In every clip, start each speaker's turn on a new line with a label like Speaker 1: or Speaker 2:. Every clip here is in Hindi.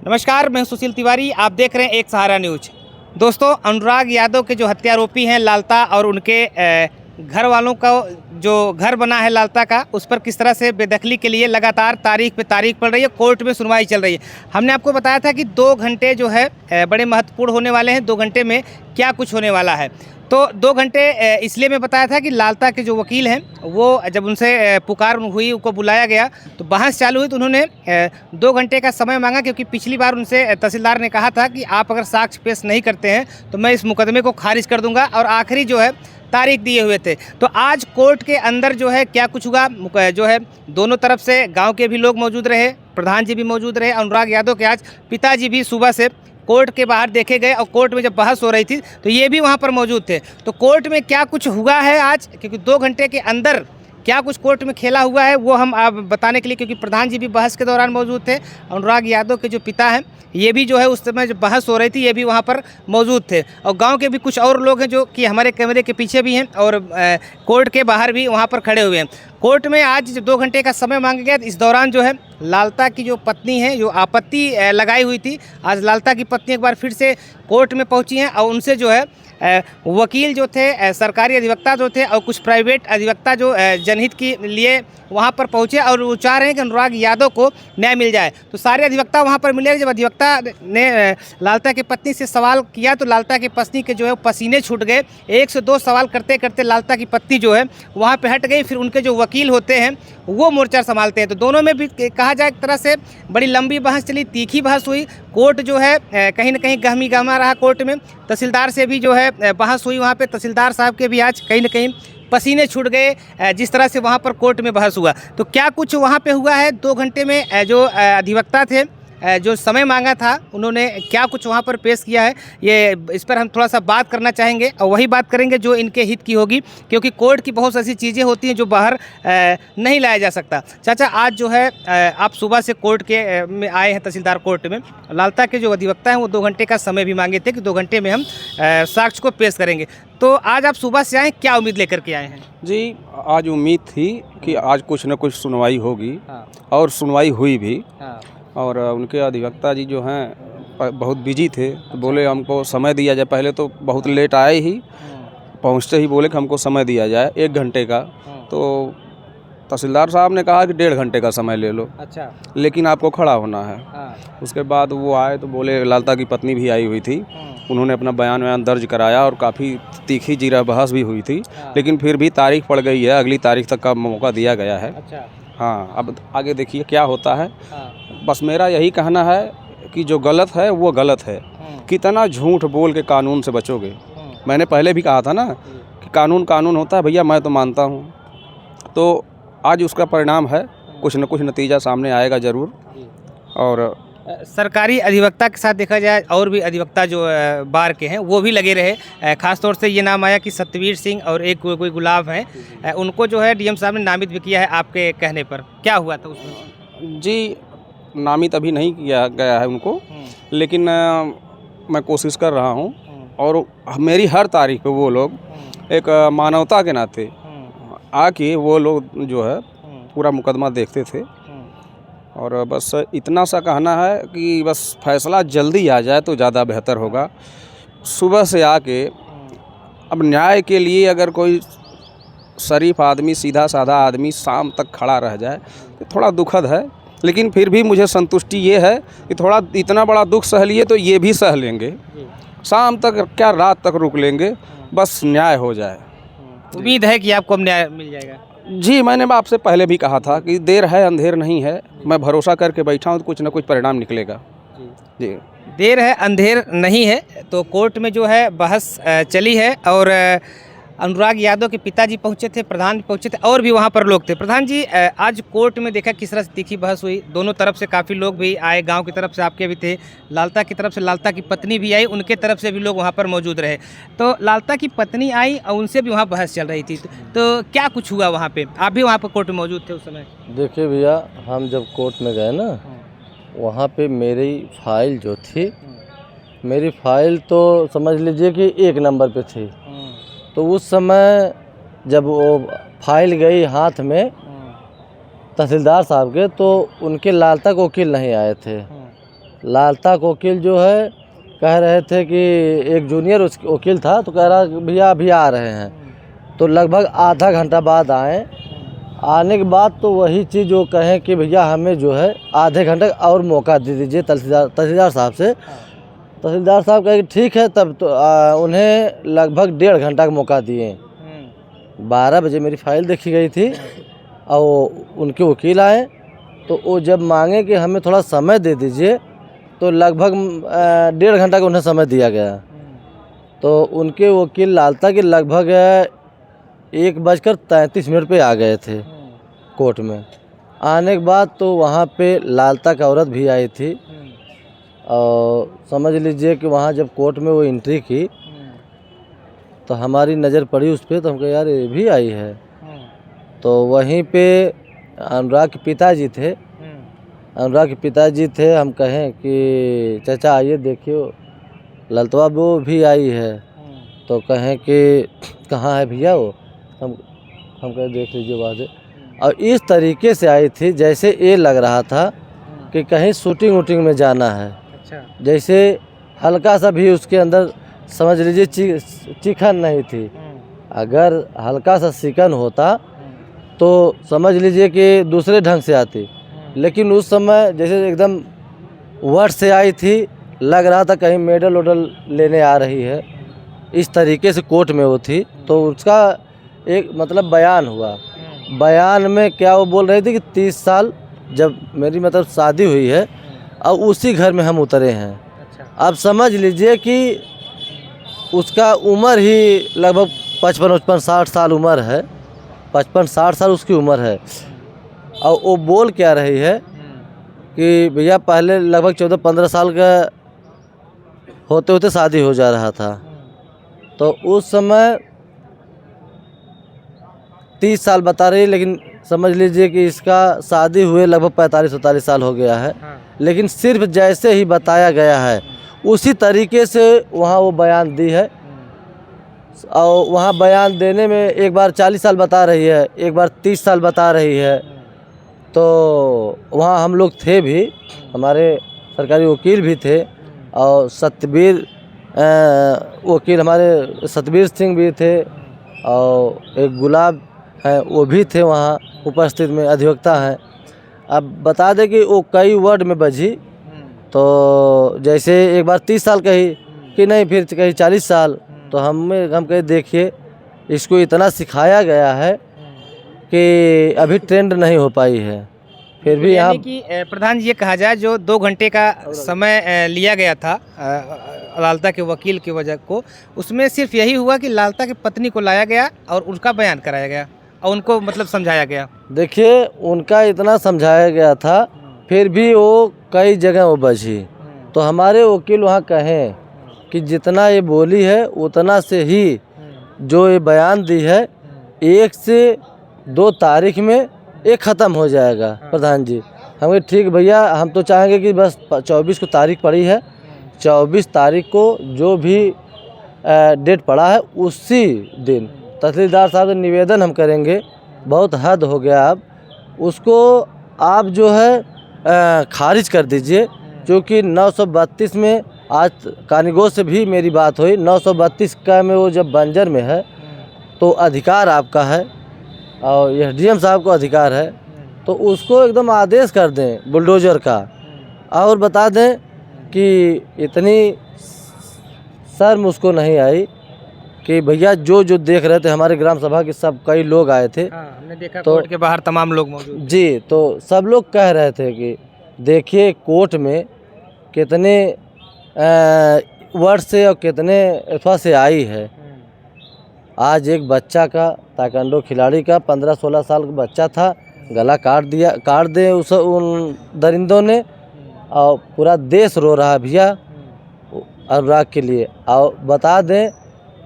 Speaker 1: नमस्कार, मैं सुशील तिवारी। आप देख रहे हैं एक सहारा न्यूज। दोस्तों, अनुराग यादव के जो हत्यारोपी हैं लालता और उनके घर वालों का जो घर बना है लालता का, उस पर किस तरह से बेदखली के लिए लगातार तारीख पे तारीख पड़ रही है, कोर्ट में सुनवाई चल रही है। हमने आपको बताया था कि 2 घंटे जो है बड़े महत्वपूर्ण होने वाले हैं। 2 घंटे में क्या कुछ होने वाला है, तो 2 घंटे इसलिए मैं बताया था कि लालता के जो वकील हैं वो जब उनसे पुकार हुई, उनको बुलाया गया तो बहस चालू हुई, तो उन्होंने 2 घंटे का समय मांगा, क्योंकि पिछली बार उनसे तहसीलदार ने कहा था कि आप अगर साक्ष्य पेश नहीं करते हैं तो मैं इस मुकदमे को खारिज कर दूंगा, और आखिरी जो है तारीख दिए हुए थे। तो आज कोर्ट के अंदर जो है क्या कुछ हुआ, जो है दोनों तरफ से गांव के भी लोग मौजूद रहे, प्रधान जी भी मौजूद रहे। अनुराग यादव के आज पिताजी भी सुबह से कोर्ट के बाहर देखे गए, और कोर्ट में जब बहस हो रही थी तो ये भी वहाँ पर मौजूद थे। तो कोर्ट में क्या कुछ हुआ है आज, क्योंकि 2 घंटे के अंदर क्या कुछ कोर्ट में खेला हुआ है वो हम आप बताने के लिए, क्योंकि प्रधान जी भी बहस के दौरान मौजूद थे। अनुराग यादव के जो पिता हैं ये भी जो है उस समय जब बहस हो रही थी ये भी वहाँ पर मौजूद थे, और गांव के भी कुछ और लोग हैं जो कि हमारे कैमरे के पीछे भी हैं और कोर्ट के बाहर भी वहाँ पर खड़े हुए हैं। कोर्ट में आज जब 2 घंटे का समय मांगा गया, इस दौरान जो है लालता की जो पत्नी है, जो आपत्ति लगाई हुई थी, आज लालता की पत्नी एक बार फिर से कोर्ट में पहुंची हैं, और उनसे जो है वकील जो थे, सरकारी अधिवक्ता जो थे, और कुछ प्राइवेट अधिवक्ता जो जनहित के लिए वहां पर पहुंचे, और वो चाह रहे हैं कि अनुराग यादव को न्याय मिल जाए। तो सारे अधिवक्ता वहां पर मिले। जब अधिवक्ता ने लालता की पत्नी से सवाल किया तो लालता की पत्नी के जो है पसीने छूट गए। 1 से 2 सवाल करते करते लालता की पत्नी जो है वहाँ पर हट गई। फिर उनके जो वकील होते हैं वो मोर्चा संभालते हैं। तो दोनों में भी कहा जाए एक तरह से बड़ी लंबी बहस चली, तीखी बहस हुई। कोर्ट जो है कहीं ना कहीं गहमी गहमा रहा। कोर्ट में तहसीलदार से भी जो है बहस हुई। वहाँ पे तहसीलदार साहब के भी आज कहीं ना कहीं पसीने छूट गए, जिस तरह से वहाँ पर कोर्ट में बहस हुआ। तो क्या कुछ वहाँ पे हुआ है 2 घंटे में, जो अधिवक्ता थे जो समय मांगा था उन्होंने क्या कुछ वहाँ पर पेश किया है, ये इस पर हम थोड़ा सा बात करना चाहेंगे, और वही बात करेंगे जो इनके हित की होगी, क्योंकि कोर्ट की बहुत ऐसी चीज़ें होती हैं जो बाहर नहीं लाया जा सकता। चाचा, आज जो है आप सुबह से कोर्ट के में आए हैं, तहसीलदार कोर्ट में। लालता के जो अधिवक्ता हैं वो 2 घंटे का समय भी मांगे थे कि 2 घंटे में हम साक्ष्य को पेश करेंगे। तो आज आप सुबह से आए, क्या उम्मीद लेकर के आए हैं?
Speaker 2: जी, आज उम्मीद थी कि आज कुछ न कुछ सुनवाई होगी।
Speaker 1: हाँ।
Speaker 2: और सुनवाई हुई भी।
Speaker 1: हाँ।
Speaker 2: और उनके अधिवक्ता जी जो हैं बहुत बिजी थे, तो बोले हमको समय दिया जाए। पहले तो बहुत लेट आए ही, पहुंचते ही बोले कि हमको समय दिया जाए 1 घंटे का। तो तहसीलदार साहब ने कहा कि 1.5 घंटे का समय ले लो।
Speaker 1: अच्छा।
Speaker 2: लेकिन आपको खड़ा होना है।
Speaker 1: हाँ।
Speaker 2: उसके बाद वो आए तो बोले, लालता की पत्नी भी आई हुई थी, उन्होंने अपना बयान दर्ज कराया, और काफ़ी तीखी जीरा बहस भी हुई थी। लेकिन फिर भी तारीख पड़ गई है, अगली तारीख तक का मौका दिया गया है।
Speaker 1: अच्छा।
Speaker 2: हाँ, अब आगे देखिए क्या होता है।
Speaker 1: हाँ।
Speaker 2: बस मेरा यही कहना है कि जो गलत है वो गलत है। कितना झूठ बोल के कानून से बचोगे। मैंने पहले भी कहा था ना कि कानून कानून होता है भैया, मैं तो मानता हूँ। तो आज उसका परिणाम है, कुछ न कुछ नतीजा सामने आएगा ज़रूर। और
Speaker 1: सरकारी अधिवक्ता के साथ देखा जाए और भी अधिवक्ता जो बार के हैं वो भी लगे रहे। ख़ास तौर से ये नाम आया कि सतवीर सिंह और एक कोई गुलाब हैं, उनको जो है डीएम साहब ने नामित भी किया है आपके कहने पर। क्या हुआ था उसमें?
Speaker 2: जी, नामित अभी नहीं किया गया है उनको, लेकिन मैं कोशिश कर रहा हूँ। और मेरी हर तारीख पे वो लोग एक मानवता के नाते आके वो लोग जो है पूरा मुकदमा देखते थे। और बस इतना सा कहना है कि बस फैसला जल्दी आ जाए तो ज़्यादा बेहतर होगा। सुबह से आके अब न्याय के लिए अगर कोई शरीफ आदमी, सीधा साधा आदमी शाम तक खड़ा रह जाए तो थोड़ा दुखद है। लेकिन फिर भी मुझे संतुष्टि ये है कि थोड़ा इतना बड़ा दुख सह लिए तो ये भी सह लेंगे। शाम तक क्या, रात तक रुक लेंगे, बस न्याय हो जाए।
Speaker 1: उम्मीद है कि आपको न्याय मिल जाएगा।
Speaker 2: जी, मैंने आपसे पहले भी कहा था कि देर है अंधेर नहीं है। मैं भरोसा करके बैठा हूँ तो कुछ ना कुछ परिणाम निकलेगा। जी,
Speaker 1: देर है अंधेर नहीं है। तो कोर्ट में जो है बहस चली है, और अनुराग यादव के पिताजी पहुंचे थे, प्रधान पहुंचे थे, और भी वहां पर लोग थे। प्रधान जी, आज कोर्ट में देखा किस तरह से तीखी बहस हुई। दोनों तरफ से काफ़ी लोग भी आए, गांव की तरफ से आपके भी थे, लालता की तरफ से लालता की पत्नी भी आई, उनके तरफ से भी लोग वहां पर मौजूद रहे। तो लालता की पत्नी आई और उनसे भी वहाँ बहस चल रही थी। तो क्या कुछ हुआ वहाँ पर? आप भी वहाँ पर कोर्ट में मौजूद थे उस समय?
Speaker 3: देखिए भैया, हम जब कोर्ट में गए ना, वहाँ पे मेरी फाइल जो थी, मेरी फाइल तो समझ लीजिए कि 1 नंबर पे थी। तो उस समय जब वो फाइल गई हाथ में तहसीलदार साहब के, तो उनके लालता के वकील नहीं आए थे। लालता को वकील जो है कह रहे थे कि एक जूनियर वकील था, तो कह रहा भैया अभी आ रहे हैं। तो लगभग आधा घंटा बाद आए। आने के बाद तो वही चीज़ जो कहें कि भैया हमें जो है आधे घंटे और मौका दे दीजिए तहसीलदार साहब से। तहसीलदार साहब कहे कि ठीक है। तब तो उन्हें लगभग 1.5 घंटा का मौका दिए। 12 बजे मेरी फ़ाइल देखी गई थी और उनके वकील आए, तो वो जब मांगे कि हमें थोड़ा समय दे दीजिए, तो लगभग 1.5 घंटा का उन्हें समय दिया गया। तो उनके वकील लालता के लगभग 1:33 पे आ गए थे कोर्ट में। आने के बाद तो वहाँ पे लालता की औरत भी आई थी, और समझ लीजिए कि वहाँ जब कोर्ट में वो एंट्री की तो हमारी नज़र पड़ी उस पर, तो हम कहे यार ये भी आई है। तो वहीं पे अनुराग के पिताजी थे। अनुराग के पिताजी थे। हम कहें कि चाचा आइए देखिए ललतवा वो भी आई है। तो कहें कि कहाँ है भैया वो। हम कहें देख लीजिए बाद। और इस तरीके से आई थी जैसे ये लग रहा था कि कहीं शूटिंग वूटिंग में जाना है।
Speaker 1: अच्छा।
Speaker 3: जैसे हल्का सा भी उसके अंदर समझ लीजिए चिकन नहीं थी। अगर हल्का सा चिकन होता तो समझ लीजिए कि दूसरे ढंग से आती, लेकिन उस समय जैसे एकदम वर्ड से आई थी, लग रहा था कहीं मेडल वेडल लेने आ रही है। इस तरीके से कोर्ट में वो थी। तो उसका एक मतलब बयान हुआ। बयान में क्या वो बोल रही थी कि 30 साल जब मेरी मतलब शादी हुई है और उसी घर में हम उतरे हैं। अब समझ लीजिए कि उसका उम्र ही लगभग 55-60 साल उम्र है। 55-60 साल उसकी उम्र है। और वो बोल क्या रही है कि भैया पहले लगभग 14-15 साल का होते होते शादी हो जा रहा था। तो उस समय 30 साल बता रही है, लेकिन समझ लीजिए कि इसका शादी हुए लगभग 45-47 साल हो गया है। लेकिन सिर्फ जैसे ही बताया गया है उसी तरीके से वहाँ वो बयान दी है। और वहाँ बयान देने में एक बार 40 साल बता रही है, एक बार 30 साल बता रही है। तो वहाँ हम लोग थे भी, हमारे सरकारी वकील भी थे, और सतबीर वकील हमारे सतबीर सिंह भी थे, और एक गुलाब हैं वो भी थे वहाँ उपस्थित में, अधिवक्ता हैं। अब बता दें कि वो कई वर्ड में बजी। तो जैसे एक बार 30 साल कही कि नहीं, फिर कही 40 साल। तो हम कहे देखिए इसको इतना सिखाया गया है कि अभी ट्रेंड नहीं हो पाई है। फिर भी यहाँ
Speaker 1: कि प्रधान जी ये कहा जाए जो 2 घंटे का समय लिया गया था लालता के वकील की वजह को, उसमें सिर्फ यही हुआ कि लालता की पत्नी को लाया गया और उनका बयान कराया गया और उनको मतलब समझाया गया।
Speaker 3: देखिए उनका इतना समझाया गया था, फिर भी वो कई जगह वो बची। तो हमारे वकील वहाँ कहें कि जितना ये बोली है उतना से ही जो ये बयान दी है 1 से 2 तारीख में ये ख़त्म हो जाएगा। प्रधान जी हमें ठीक भैया, हम तो चाहेंगे कि बस 24 को तारीख पड़ी है, 24 तारीख को जो भी डेट पड़ा है उसी दिन तहसीलदार साहब से निवेदन हम करेंगे। बहुत हद हो गया। अब उसको आप जो है खारिज कर दीजिए, क्योंकि 932 में आज कानीगो से भी मेरी बात हुई। 932 का में वो जब बंजर में है तो अधिकार आपका है और एसडीएम साहब को अधिकार है, तो उसको एकदम आदेश कर दें बुलडोज़र का, और बता दें कि इतनी शर्म उसको नहीं आई कि भैया जो देख रहे थे हमारे ग्राम सभा के सब कई लोग आए थे।
Speaker 1: हमने देखा
Speaker 3: तो
Speaker 1: कोर्ट के बाहर तमाम लोग मौजूद
Speaker 3: जी, तो सब लोग कह रहे थे कि देखिए कोर्ट में कितने वर्ड से और कितने अथवा से आई है। आज एक बच्चा का, ताइक्वांडो खिलाड़ी का 15-16 साल का बच्चा था, गला काट दे उन दरिंदों ने, और पूरा देश रो रहा है भैया अनुराग के लिए। और बता दें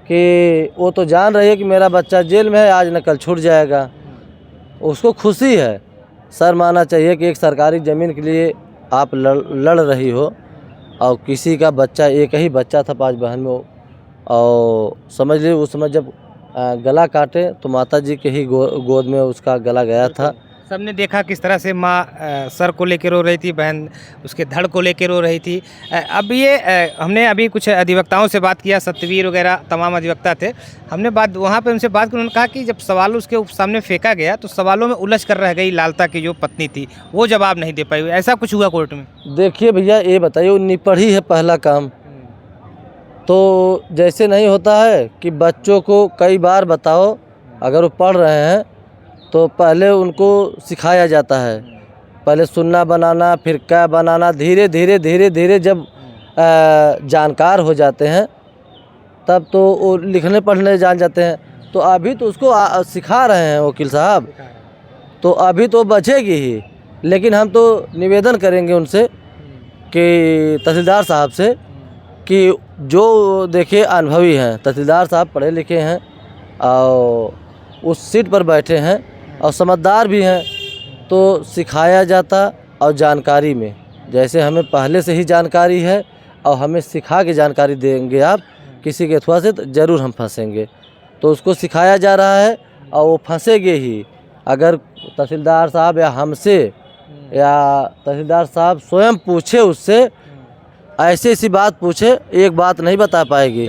Speaker 3: कि वो तो जान रही है कि मेरा बच्चा जेल में है, आज न कल छूट जाएगा। उसको खुशी है। सर मानना चाहिए कि एक सरकारी ज़मीन के लिए आप लड़ रही हो, और किसी का बच्चा, एक ही बच्चा था 5 बहन में, और समझ लीजिए उस समय जब गला काटे तो माता जी के ही गोद में उसका गला गया था।
Speaker 1: सबने देखा किस तरह से माँ सर को लेकर रो रही थी, बहन उसके धड़ को लेकर रो रही थी। अब ये हमने अभी कुछ अधिवक्ताओं से बात किया, सत्यवीर वगैरह तमाम अधिवक्ता थे, हमने बात वहाँ पे उनसे बात की। उन्होंने कहा कि जब सवाल उसके सामने फेंका गया तो सवालों में उलझ कर रह गई लालता की जो पत्नी थी, वो जवाब नहीं दे पाई। ऐसा कुछ हुआ कोर्ट में?
Speaker 3: देखिए भैया, ये बताइए, निपढ़ी है पहला काम, तो जैसे नहीं होता है कि बच्चों को कई बार बताओ, अगर वो पढ़ रहे हैं तो पहले उनको सिखाया जाता है, पहले सुनना बनाना, फिर क्या बनाना, धीरे धीरे धीरे धीरे जब जानकार हो जाते हैं तब तो वो लिखने पढ़ने जान जाते हैं। तो अभी तो उसको सिखा रहे हैं वकील साहब, तो अभी तो बचेगी ही। लेकिन हम तो निवेदन करेंगे उनसे कि तहसीलदार साहब से कि जो देखिए अनुभवी हैं, तहसीलदार साहब पढ़े लिखे हैं और उस सीट पर बैठे हैं और समझदार भी हैं, तो सिखाया जाता और जानकारी में, जैसे हमें पहले से ही जानकारी है और हमें सिखा के जानकारी देंगे आप किसी के अथवा से, तो ज़रूर हम फंसेंगे। तो उसको सिखाया जा रहा है और वो फंसेंगे ही। अगर तहसीलदार साहब या हमसे या तहसीलदार साहब स्वयं पूछे उससे, ऐसी ऐसी बात पूछे, एक बात नहीं बता पाएगी,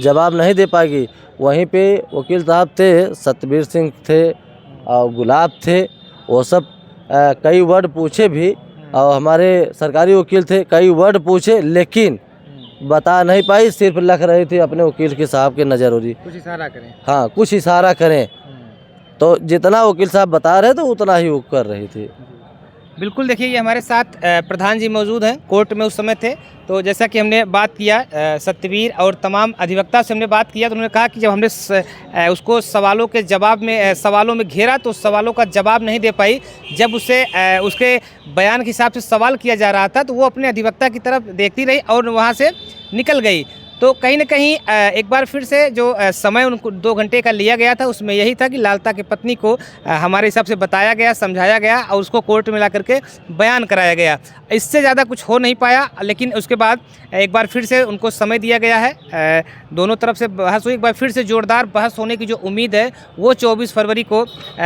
Speaker 3: जवाब नहीं दे पाएगी। वहीं पे वकील साहब थे, सतबीर सिंह थे और गुलाब थे, वो सब कई वर्ड पूछे भी, और हमारे सरकारी वकील थे, कई वर्ड पूछे, लेकिन बता नहीं पाई, सिर्फ लख रही थी अपने वकील के साहब के नज़र हो रही,
Speaker 1: कुछ इशारा करें।
Speaker 3: हाँ, कुछ इशारा करें, तो जितना वकील साहब बता रहे थे उतना ही वो कर रही थी।
Speaker 1: बिल्कुल, देखिए ये हमारे साथ प्रधान जी मौजूद हैं, कोर्ट में उस समय थे। तो जैसा कि हमने बात किया सत्यवीर और तमाम अधिवक्ता से हमने बात किया, तो उन्होंने कहा कि जब हमने उसको सवालों में घेरा तो सवालों का जवाब नहीं दे पाई। जब उसे उसके बयान के हिसाब से सवाल किया जा रहा था तो वो अपने अधिवक्ता की तरफ देखती रही और वहाँ से निकल गई। तो कहीं ना कहीं एक बार फिर से जो समय उनको 2 घंटे का लिया गया था, उसमें यही था कि लालता की पत्नी को हमारे हिसाब से बताया गया, समझाया गया और उसको कोर्ट में ला करके बयान कराया गया। इससे ज़्यादा कुछ हो नहीं पाया, लेकिन उसके बाद एक बार फिर से उनको समय दिया गया है। दोनों तरफ से बहस हुई, एक बार फिर से ज़ोरदार बहस होने की जो उम्मीद है वो 24 फरवरी को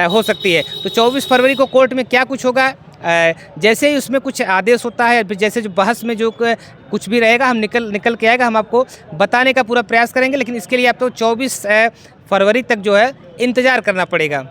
Speaker 1: हो सकती है। तो 24 फरवरी को कोर्ट में क्या कुछ होगा, जैसे ही उसमें कुछ आदेश होता है, जैसे जो बहस में जो कुछ भी रहेगा, हम निकल के आएगा, हम आपको बताने का पूरा प्रयास करेंगे। लेकिन इसके लिए आपको 24 फरवरी तक जो है इंतज़ार करना पड़ेगा।